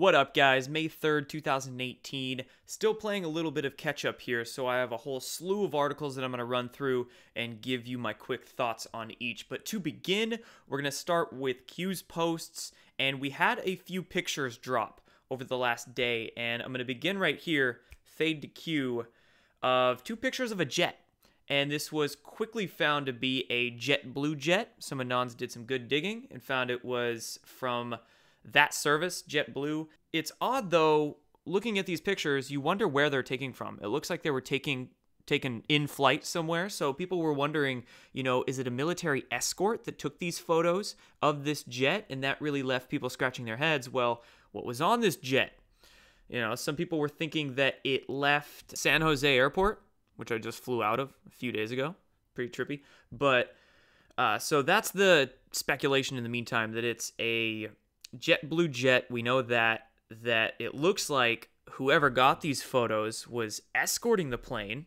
What up, guys? May 3rd, 2018. Still playing a little bit of catch-up here, so I have a whole slew of articles that I'm going to run through and give you my quick thoughts on each. But to begin, we're going to start with Q's posts, and we had a few pictures drop over the last day, and I'm going to begin right here, fade to Q, of two pictures of a jet. And this was quickly found to be a JetBlue jet. Some Anons did some good digging and found it was from that service, JetBlue. It's odd, though, looking at these pictures, you wonder where they're taking from. It looks like they were taken in flight somewhere. So people were wondering, is it a military escort that took these photos of this jet? And that really left people scratching their heads. Well, what was on this jet? Some people were thinking that it left San Jose Airport, which I just flew out of a few days ago. Pretty trippy. But so that's the speculation in the meantime, that it's a JetBlue jet. We know that it looks like whoever got these photos was escorting the plane.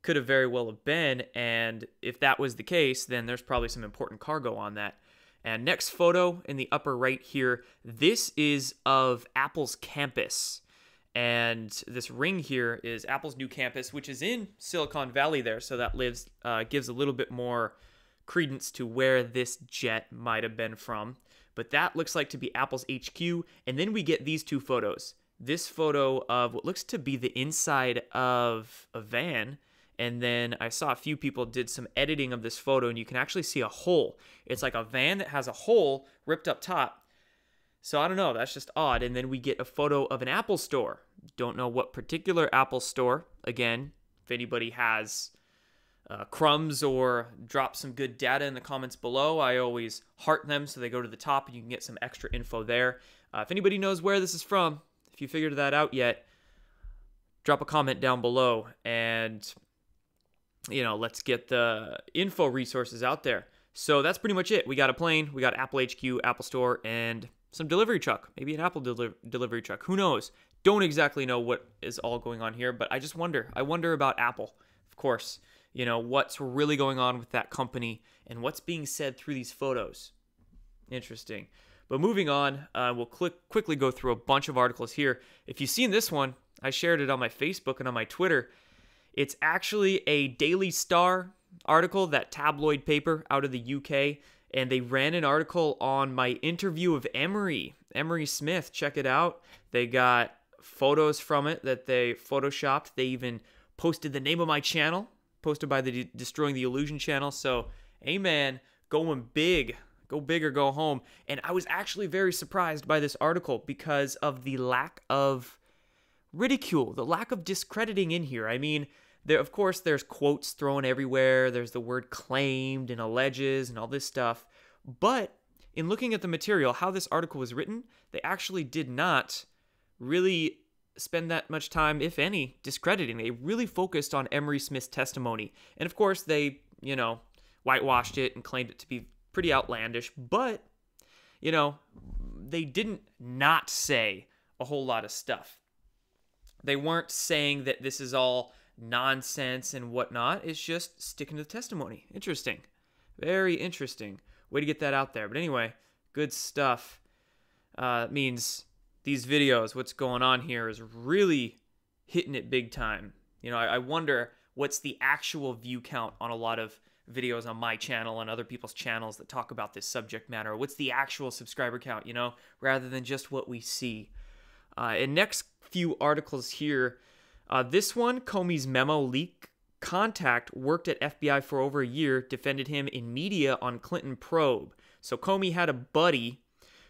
Could have very well have been, and if that was the case, then there's probably some important cargo on that. And next photo in the upper right here, this is of Apple's campus. And this ring here is Apple's new campus, which is in Silicon Valley there, so that gives a little bit more credence to where this jet might have been from. But that looks like to be Apple's HQ, and then we get these two photos. This photo of what looks to be the inside of a van, and then I saw a few people did some editing of this photo, and you can actually see a hole. It's like a van that has a hole ripped up top. So I don't know, that's just odd. And then we get a photo of an Apple store. Don't know what particular Apple store. Again, if anybody has crumbs or drop some good data in the comments below, I always heart them so they go to the top and you can get some extra info there. If anybody knows where this is from, if you figured that out yet, drop a comment down below and let's get the info resources out there. So that's pretty much it. We got a plane, we got Apple HQ, Apple Store, and some delivery truck. Maybe an Apple delivery truck. Who knows? Don't exactly know what is all going on here, but I just wonder. I wonder about Apple, of course. What's really going on with that company and what's being said through these photos. Interesting. But moving on, we'll quickly go through a bunch of articles here. If you've seen this one, I shared it on my Facebook and on my Twitter. It's actually a Daily Star article, that tabloid paper out of the UK, and they ran an article on my interview of Emery Smith. Check it out. They got photos from it that they photoshopped. They even posted the name of my channel, posted by the Destroying the Illusion channel. So, hey man, going big. Go big or go home. And I was actually very surprised by this article because of the lack of ridicule, the lack of discrediting in here. I mean, of course, there's quotes thrown everywhere. There's the word claimed and alleges and all this stuff. But in looking at the material, how this article was written, they actually did not really spend that much time, if any, discrediting. They really focused on Emery Smith's testimony. And of course, they, whitewashed it and claimed it to be pretty outlandish. But, they didn't not say a whole lot of stuff. They weren't saying that this is all nonsense and whatnot. It's just sticking to the testimony. Interesting. Very interesting. Way to get that out there. But anyway, good stuff. Means these videos, what's going on here is really hitting it big time. I wonder what's the actual view count on a lot of videos on my channel and other people's channels that talk about this subject matter. What's the actual subscriber count, rather than just what we see. And next few articles here, this one, Comey's memo leak contact worked at FBI for over a year, defended him in media on Clinton probe. So Comey had a buddy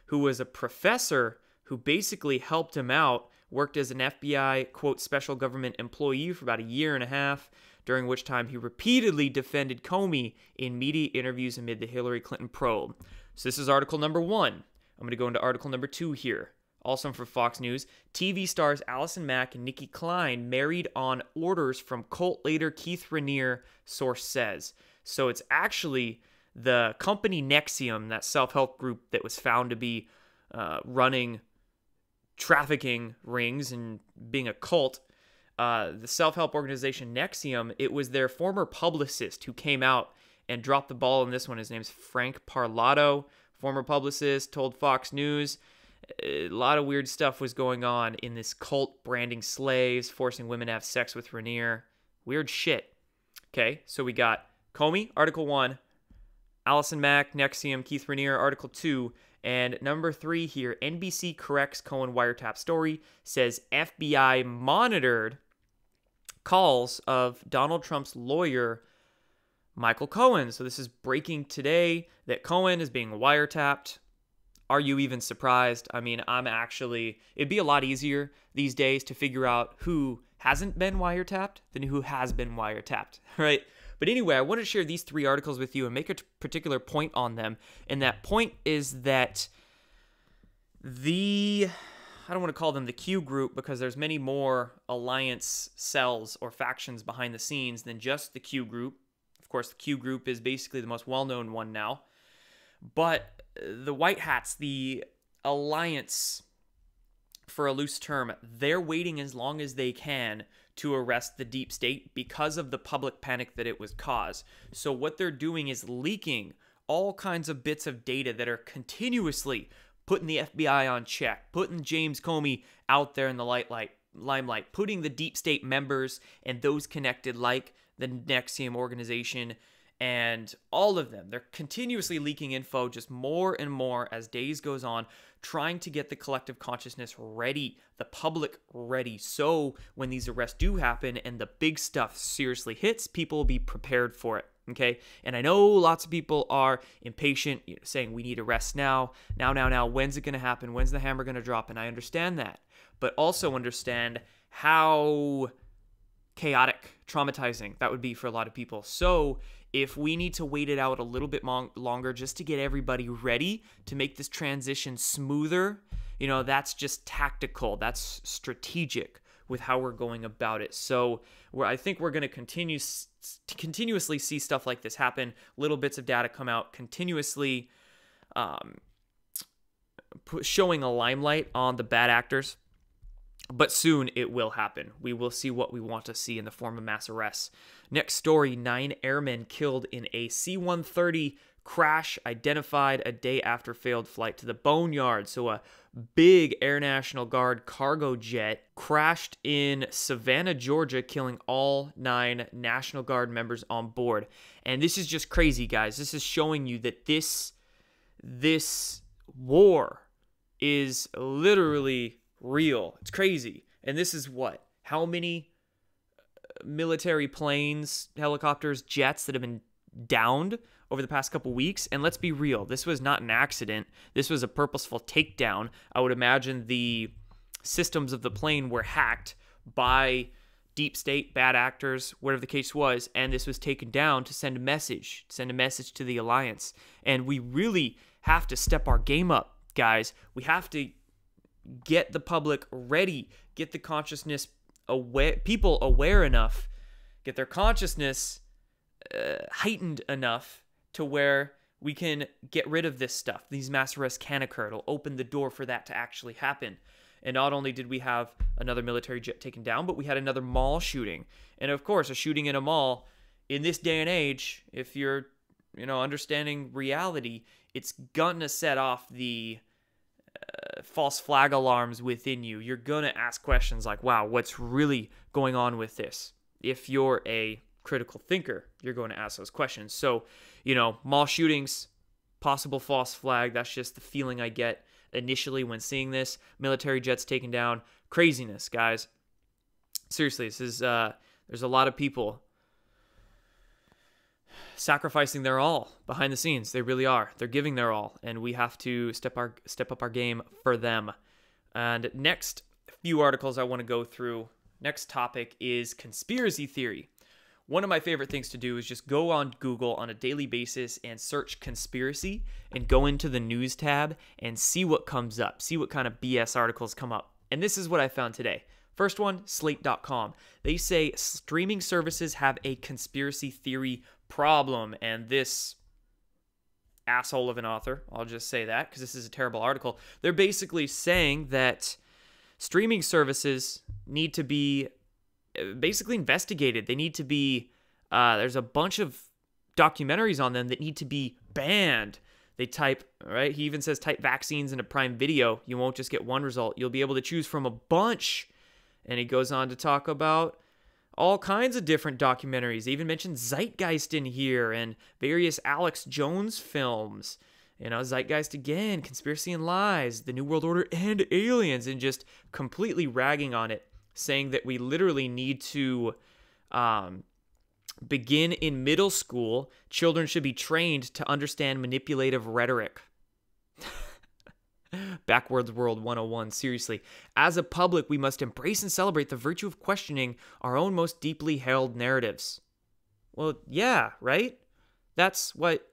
who was a professor who basically helped him out, worked as an FBI, quote, special government employee for about a year and a half, during which time he repeatedly defended Comey in media interviews amid the Hillary Clinton probe. So this is article number 1. I'm going to go into article number 2 here. Also from Fox News, TV stars Allison Mack and Nikki Klein married on orders from cult leader Keith Raniere, source says. So it's actually the company Nexium, that self-help group that was found to be running trafficking rings and being a cult. The self-help organization Nexium, it was their former publicist who came out and dropped the ball on this one. His name's Frank Parlato, former publicist, told Fox News A lot of weird stuff was going on in this cult, branding slaves, forcing women to have sex with Rainier. Weird shit. Okay, so we got Comey, Article 1, Allison Mack, Nexium, Keith Rainier, Article 2, and number 3 here, NBC corrects Cohen wiretap story, says FBI monitored calls of Donald Trump's lawyer, Michael Cohen. So this is breaking today that Cohen is being wiretapped. Are you even surprised? I mean, it'd be a lot easier these days to figure out who hasn't been wiretapped than who has been wiretapped, right? But anyway, I want to share these 3 articles with you and make a particular point on them. And that point is that I don't want to call them the Q group because there's many more alliance cells or factions behind the scenes than just the Q group. Of course, the Q group is basically the most well-known one now. But the White Hats, the alliance, for a loose term, they're waiting as long as they can to arrest the deep state because of the public panic that it was caused. So what they're doing is leaking all kinds of bits of data that are continuously putting the FBI on check, putting James Comey out there in the limelight, putting the deep state members and those connected like the Nexium organization and all of them. They're continuously leaking info just more and more as days goes on, trying to get the collective consciousness ready, the public ready. So when these arrests do happen and the big stuff seriously hits, people will be prepared for it. Okay. And I know lots of people are impatient, saying we need arrests now. When's it going to happen? When's the hammer going to drop? And I understand that, but also understand how chaotic, traumatizing that would be for a lot of people. So if we need to wait it out a little bit longer just to get everybody ready to make this transition smoother, that's just tactical. That's strategic with how we're going about it. So I think we're going to continuously see stuff like this happen. Little bits of data come out continuously, showing a limelight on the bad actors. But soon it will happen. We will see what we want to see in the form of mass arrests. Next story, 9 airmen killed in a C-130 crash identified a day after failed flight to the Boneyard. So a big Air National Guard cargo jet crashed in Savannah, Georgia, killing all 9 National Guard members on board. And this is just crazy, guys. This is showing you that this war is literally real. It's crazy. And this is how many military planes, helicopters, jets that have been downed over the past couple weeks? And let's be real, this was not an accident. This was a purposeful takedown. I would imagine the systems of the plane were hacked by deep state, bad actors, whatever the case was, and this was taken down to send a message to the alliance. And we really have to step our game up, guys. We have to get the public ready, get the consciousness aware, people aware enough, get their consciousness heightened enough to where we can get rid of this stuff. These mass arrests can occur. It'll open the door for that to actually happen. And not only did we have another military jet taken down, but we had another mall shooting. And of course, a shooting in a mall in this day and age, if you're, understanding reality, it's gonna set off the false flag alarms within you. You're gonna ask questions like, wow, what's really going on with this? If you're a critical thinker, you're going to ask those questions. So, mall shootings, possible false flag, that's just the feeling I get initially when seeing this. Military jets taken down, craziness, guys. Seriously, this is there's a lot of people sacrificing their all behind the scenes. They really are. They're giving their all, and we have to step up our game for them. And next few articles I want to go through. Next topic is conspiracy theory. One of my favorite things to do is just go on Google on a daily basis and search conspiracy and go into the news tab and see what comes up, see what kind of BS articles come up. And this is what I found today. First one, slate.com. They say streaming services have a conspiracy theory problem. And this asshole of an author, I'll just say that because this is a terrible article. They're basically saying that streaming services need to be basically investigated. They need to be, there's a bunch of documentaries on them that need to be banned. They type, right? He even says type vaccines into Prime Video. You won't just get one result. You'll be able to choose from a bunch. And he goes on to talk about all kinds of different documentaries. They even mentioned Zeitgeist in here and various Alex Jones films. You know, Zeitgeist again, Conspiracy and Lies, The New World Order, and Aliens, and just completely ragging on it, saying that we literally need to begin in middle school. Children should be trained to understand manipulative rhetoric. Backwards World 101, seriously. As a public, we must embrace and celebrate the virtue of questioning our own most deeply held narratives. Well, yeah, right? That's what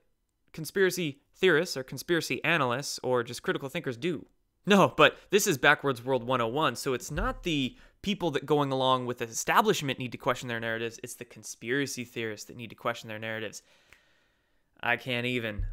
conspiracy theorists or conspiracy analysts or just critical thinkers do. No, but this is Backwards World 101, so it's not the people that going along with the establishment need to question their narratives. It's the conspiracy theorists that need to question their narratives. I can't even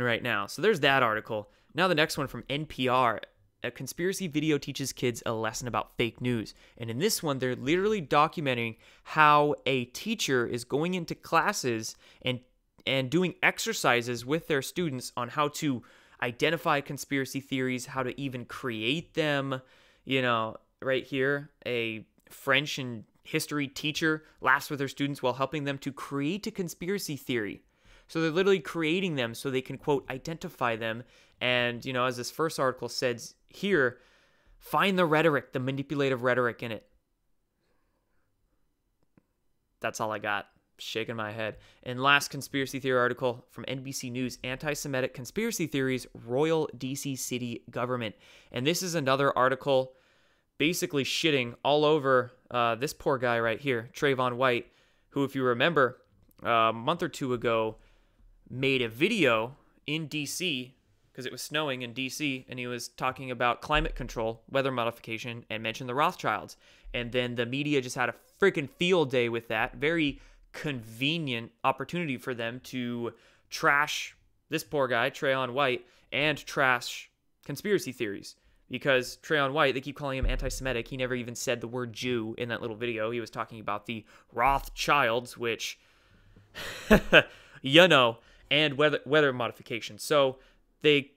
right now. So there's that article. Now the next one from NPR. A conspiracy video teaches kids a lesson about fake news. And in this one, they're literally documenting how a teacher is going into classes and doing exercises with their students on how to identify conspiracy theories, how to even create them. You know, right here, a French and history teacher laughs with their students while helping them to create a conspiracy theory. So they're literally creating them so they can, quote, identify them. And, you know, as this first article says here, find the rhetoric, the manipulative rhetoric in it. That's all I got. Shaking my head. And last conspiracy theory article from NBC News, anti-Semitic conspiracy theories, Royal DC City government. And this is another article basically shitting all over this poor guy right here, Trayvon White, who, if you remember, a month or two ago, made a video in DC because it was snowing in DC, and he was talking about climate control, weather modification, and mentioned the Rothschilds. And then the media just had a freaking field day with that. Very convenient opportunity for them to trash this poor guy, Trayvon White, and trash conspiracy theories. Because Trayvon White, they keep calling him anti-Semitic. He never even said the word Jew in that little video. He was talking about the Rothschilds, which, you know, and weather modification. So they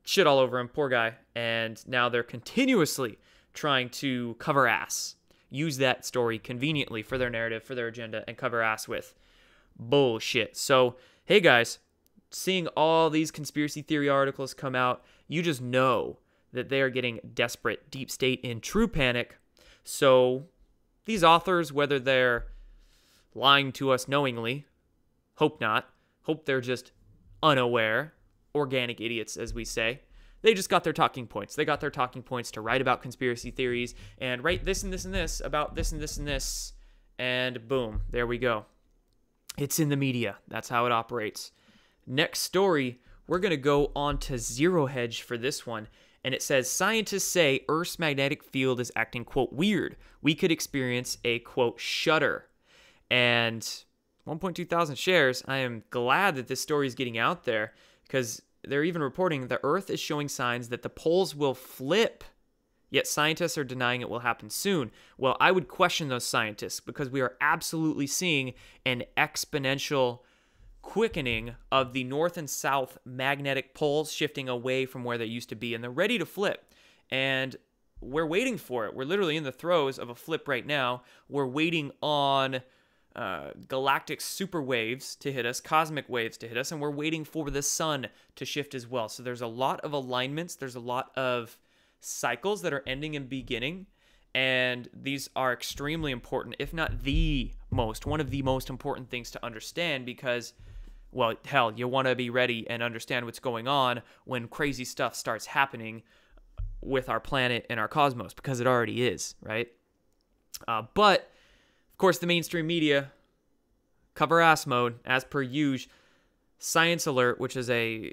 shit all over him, poor guy. And now they're continuously trying to cover ass. Use that story conveniently for their narrative, for their agenda, and cover ass with bullshit. So, hey guys, seeing all these conspiracy theory articles come out, you just know that they are getting desperate. Deep state in true panic. So, these authors, whether they're lying to us knowingly, hope not, hope they're just unaware, organic idiots, as we say. They just got their talking points. They got their talking points to write about conspiracy theories and write this and this and this about this and this and this. And boom, there we go. It's in the media. That's how it operates. Next story, we're going to go on to Zero Hedge for this one. And it says, scientists say Earth's magnetic field is acting, quote, weird. We could experience a, quote, shudder. And 1.2 thousand shares. I am glad that this story is getting out there because they're even reporting the Earth is showing signs that the poles will flip, yet scientists are denying it will happen soon. Well, I would question those scientists because we are absolutely seeing an exponential quickening of the north and south magnetic poles shifting away from where they used to be, and they're ready to flip. And we're waiting for it. We're literally in the throes of a flip right now. We're waiting on galactic super waves to hit us, cosmic waves to hit us, and we're waiting for the sun to shift as well. So there's a lot of alignments, there's a lot of cycles that are ending and beginning, and these are extremely important, if not one of the most important things to understand because, well, hell, you want to be ready and understand what's going on when crazy stuff starts happening with our planet and our cosmos, because it already is, right? But of course, the mainstream media, cover ass mode, as per usual. Science Alert, which is a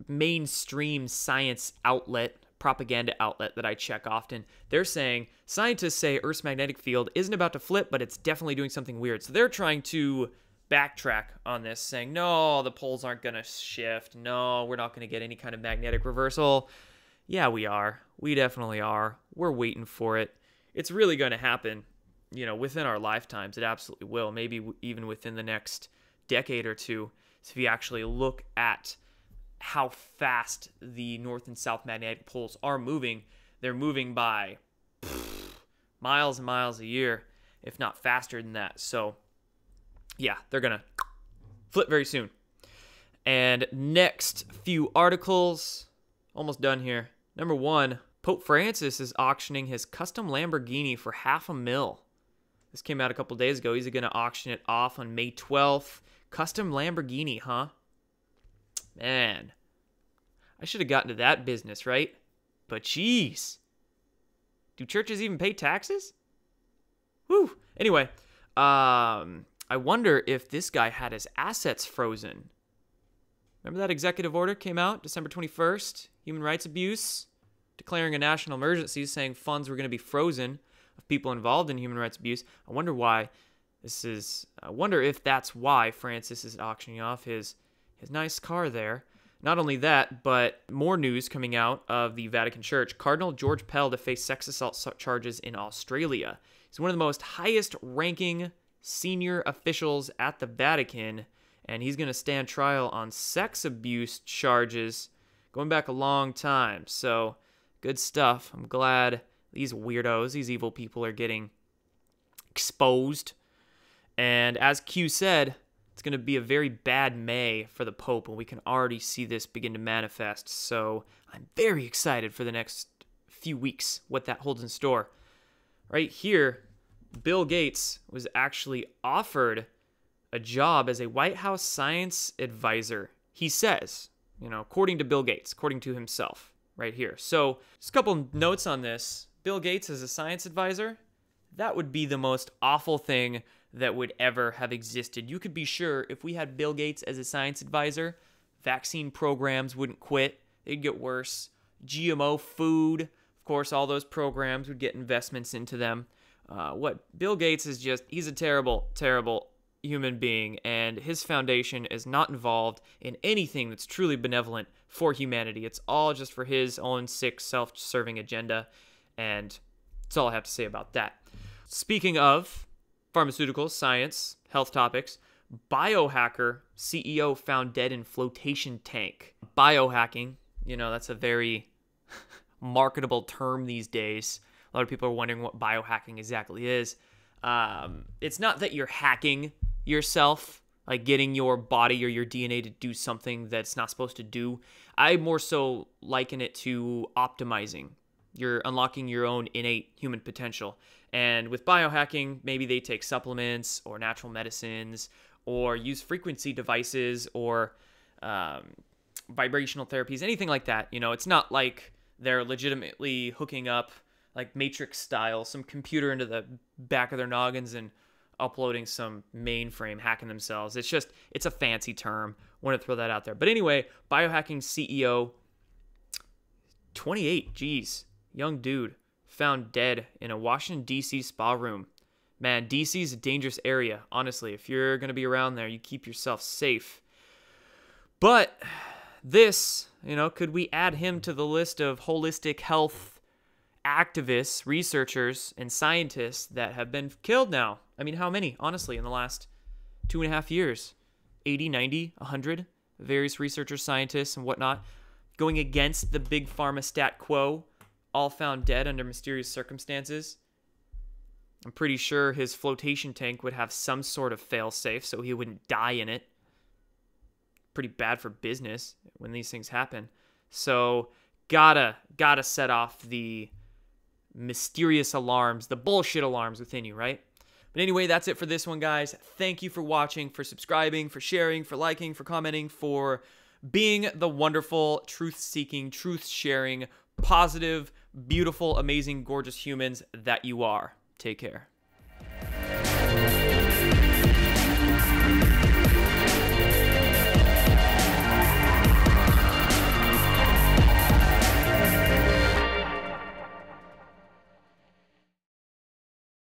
mainstream science outlet, propaganda outlet that I check often, they're saying, scientists say Earth's magnetic field isn't about to flip, but it's definitely doing something weird. So they're trying to backtrack on this, saying, no, the poles aren't going to shift. No, we're not going to get any kind of magnetic reversal. Yeah, we are. We definitely are. We're waiting for it. It's really going to happen. You know, within our lifetimes, it absolutely will. Maybe even within the next decade or two. So if you actually look at how fast the north and south magnetic poles are moving. They're moving by miles and miles a year, if not faster than that. So yeah, they're gonna flip very soon. And next few articles, almost done here. Number 1, Pope Francis is auctioning his custom Lamborghini for $500,000. This came out a couple days ago. He's going to auction it off on May 12th. Custom Lamborghini, huh? Man, I should have gotten to that business, right? But geez, do churches even pay taxes? Whew. Anyway, I wonder if this guy had his assets frozen. Remember that executive order came out December 21st? Human rights abuse, declaring a national emergency, saying funds were going to be frozen of people involved in human rights abuse. I wonder why this is. I wonder if that's why Francis is auctioning off his nice car there. Not only that, but more news coming out of the Vatican Church. Cardinal George Pell to face sex assault charges in Australia. He's one of the most highest-ranking senior officials at the Vatican, and he's going to stand trial on sex abuse charges going back a long time. So, good stuff. I'm glad these weirdos, these evil people are getting exposed. And as Q said, it's going to be a very bad May for the Pope, and we can already see this begin to manifest. So, I'm very excited for the next few weeks, what that holds in store. Right here, Bill Gates was actually offered a job as a White House science advisor. He says, according to Bill Gates, according to himself, right here. So, just a couple notes on this. Bill Gates as a science advisor, that would be the most awful thing that would ever have existed. You could be sure if we had Bill Gates as a science advisor, vaccine programs wouldn't quit. They'd get worse. GMO food, of course, all those programs would get investments into them. What Bill Gates is he's a terrible, terrible human being, and his foundation is not involved in anything that's truly benevolent for humanity. It's all just for his own sick, self-serving agenda, and that's all I have to say about that. Speaking of pharmaceuticals, science, health topics, biohacker CEO found dead in flotation tank. Biohacking, that's a very marketable term these days. A lot of people are wondering what biohacking exactly is. It's not that you're hacking yourself, like getting your body or your DNA to do something that's not supposed to do. I more so liken it to optimizing. You're unlocking your own innate human potential. And with biohacking, maybe they take supplements or natural medicines or use frequency devices or vibrational therapies, anything like that. It's not like they're legitimately hooking up, like Matrix style, some computer into the back of their noggins and uploading some mainframe, hacking themselves. It's a fancy term. Want to throw that out there. But anyway, biohacking CEO, 28, geez, young dude, found dead in a Washington, D.C. spa room. Man, D.C. is a dangerous area. Honestly, if you're going to be around there, you keep yourself safe. But this, could we add him to the list of holistic health activists, researchers, and scientists that have been killed now? I mean, how many, honestly, in the last 2.5 years? 80, 90, 100 various researchers, scientists, and whatnot, going against the big pharma stat quo, all found dead under mysterious circumstances. I'm pretty sure his flotation tank would have some sort of fail-safe so he wouldn't die in it. Pretty bad for business when these things happen. So, gotta set off the mysterious alarms, the bullshit alarms within you, right? But anyway, that's it for this one, guys. Thank you for watching, for subscribing, for sharing, for liking, for commenting, for being the wonderful, truth-seeking, truth-sharing, positive, beautiful, amazing, gorgeous humans that you are. Take care.